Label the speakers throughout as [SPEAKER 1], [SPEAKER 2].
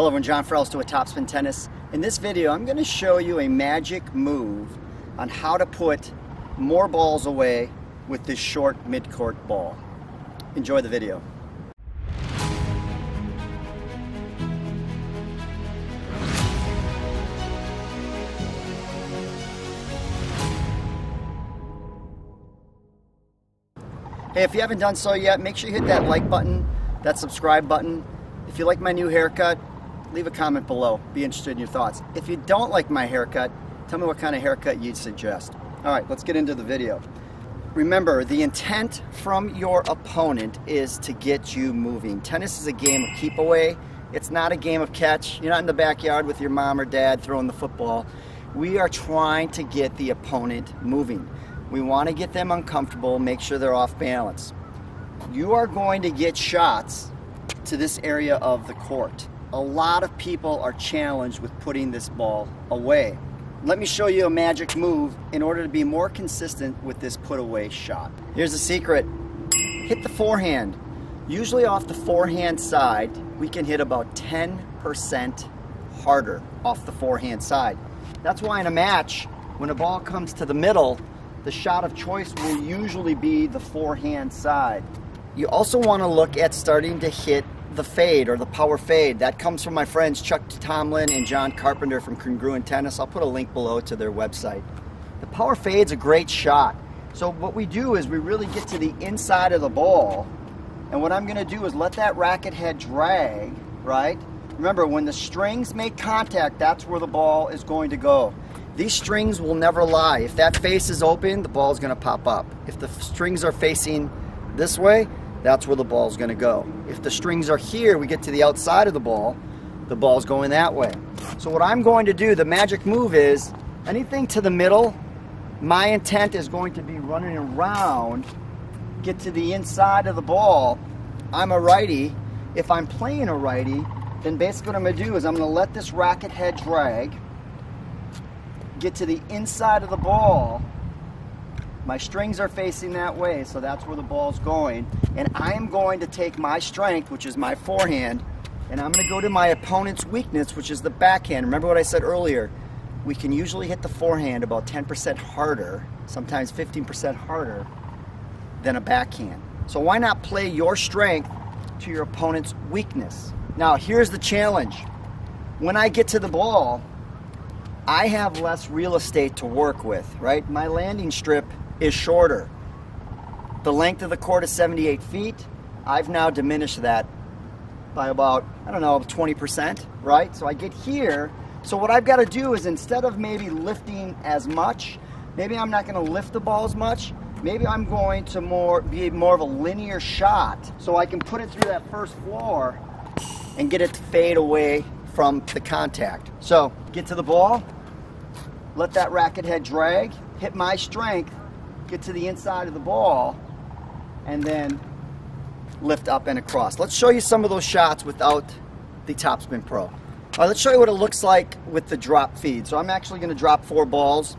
[SPEAKER 1] Hello everyone, John Farrell's doing Topspin Tennis. In this video, I'm going to show you a magic move on how to put more balls away with this short mid-court ball. Enjoy the video. Hey, if you haven't done so yet, make sure you hit that like button, that subscribe button. If you like my new haircut, leave a comment below. Be interested in your thoughts. If you don't like my haircut, tell me what kind of haircut you'd suggest. All right, let's get into the video. Remember, the intent from your opponent is to get you moving. Tennis is a game of keep away. It's not a game of catch. You're not in the backyard with your mom or dad throwing the football. We are trying to get the opponent moving. We want to get them uncomfortable, make sure they're off balance. You are going to get shots to this area of the court. A lot of people are challenged with putting this ball away. Let me show you a magic move in order to be more consistent with this put away shot. Here's the secret. Hit the forehand. Usually off the forehand side, we can hit about 10% harder off the forehand side. That's why in a match, when a ball comes to the middle, the shot of choice will usually be the forehand side. You also want to look at starting to hit the fade or the power fade. That comes from my friends Chuck Tomlin and John Carpenter from Congruent Tennis. I'll put a link below to their website. The power fade's a great shot. So what we do is we really get to the inside of the ball, and what I'm going to do is let that racket head drag, right? Remember, when the strings make contact, that's where the ball is going to go. These strings will never lie. If that face is open, the ball is going to pop up. If the strings are facing this way, that's where the ball is going to go. If the strings are here, we get to the outside of the ball's going that way. So what I'm going to do, the magic move is, anything to the middle, my intent is going to be running around, get to the inside of the ball. I'm a righty. If I'm playing a righty, then basically what I'm going to do is I'm going to let this racket head drag, get to the inside of the ball. My strings are facing that way, so that's where the ball's going. And I am going to take my strength, which is my forehand, and I'm going to go to my opponent's weakness, which is the backhand. Remember what I said earlier? We can usually hit the forehand about 10% harder, sometimes 15% harder than a backhand. So why not play your strength to your opponent's weakness? Now, here's the challenge. When I get to the ball, I have less real estate to work with, right? My landing strip is shorter. The length of the court is 78 feet. I've now diminished that by about, 20%, right? So I get here. So what I've got to do is, instead of maybe lifting as much, maybe I'm not going to lift the ball as much. Maybe I'm going to be more of a linear shot, so I can put it through that first floor and get it to fade away from the contact. So get to the ball, let that racket head drag, hit my strength, get to the inside of the ball, and then lift up and across. Let's show you some of those shots without the Topspin Pro. All right, let's show you what it looks like with the drop feed. So I'm actually going to drop 4 balls.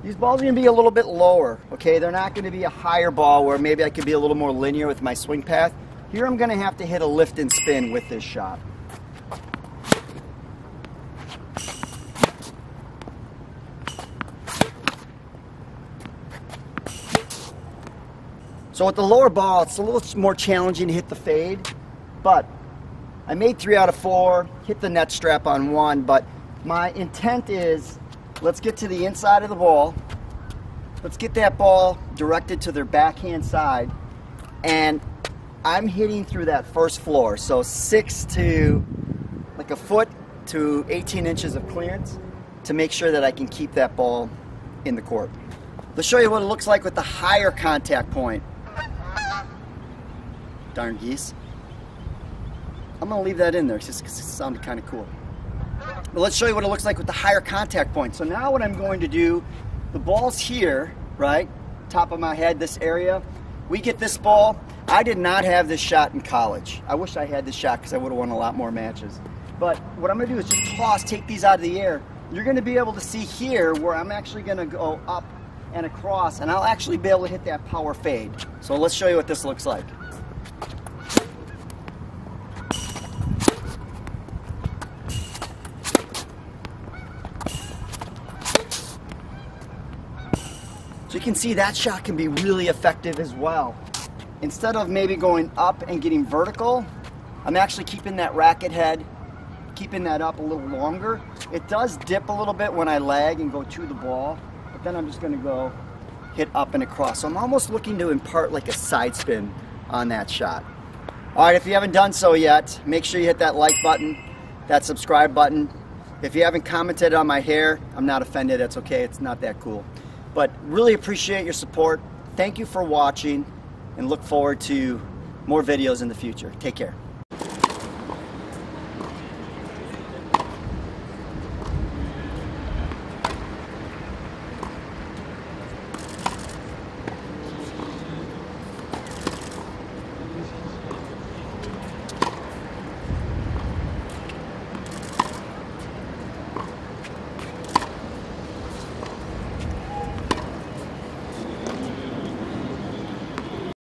[SPEAKER 1] These balls are going to be a little bit lower, okay? They're not going to be a higher ball where maybe I could be a little more linear with my swing path. Here I'm going to have to hit a lift and spin with this shot. So with the lower ball, it's a little more challenging to hit the fade, but I made 3 out of 4, hit the net strap on 1, but my intent is, let's get to the inside of the ball, let's get that ball directed to their backhand side, and I'm hitting through that first floor, so 6 to like a foot to 18 inches of clearance to make sure that I can keep that ball in the court. Let's show you what it looks like with the higher contact point. Darn geese. I'm going to leave that in there just because it sounded kind of cool. But let's show you what it looks like with the higher contact point. So now what I'm going to do, the ball's here, right? Top of my head, this area. We get this ball. I did not have this shot in college. I wish I had this shot because I would have won a lot more matches. But what I'm going to do is just toss, take these out of the air. You're going to be able to see here where I'm actually going to go up and across, and I'll actually be able to hit that power fade. So let's show you what this looks like. So you can see that shot can be really effective as well. Instead of maybe going up and getting vertical, I'm actually keeping that racket head, keeping that up a little longer. It does dip a little bit when I lag and go to the ball, but then I'm just gonna go hit up and across. So I'm almost looking to impart like a side spin on that shot. All right, if you haven't done so yet, make sure you hit that like button, that subscribe button. If you haven't commented on my hair, I'm not offended, it's okay, it's not that cool. But really appreciate your support. Thank you for watching and look forward to more videos in the future. Take care.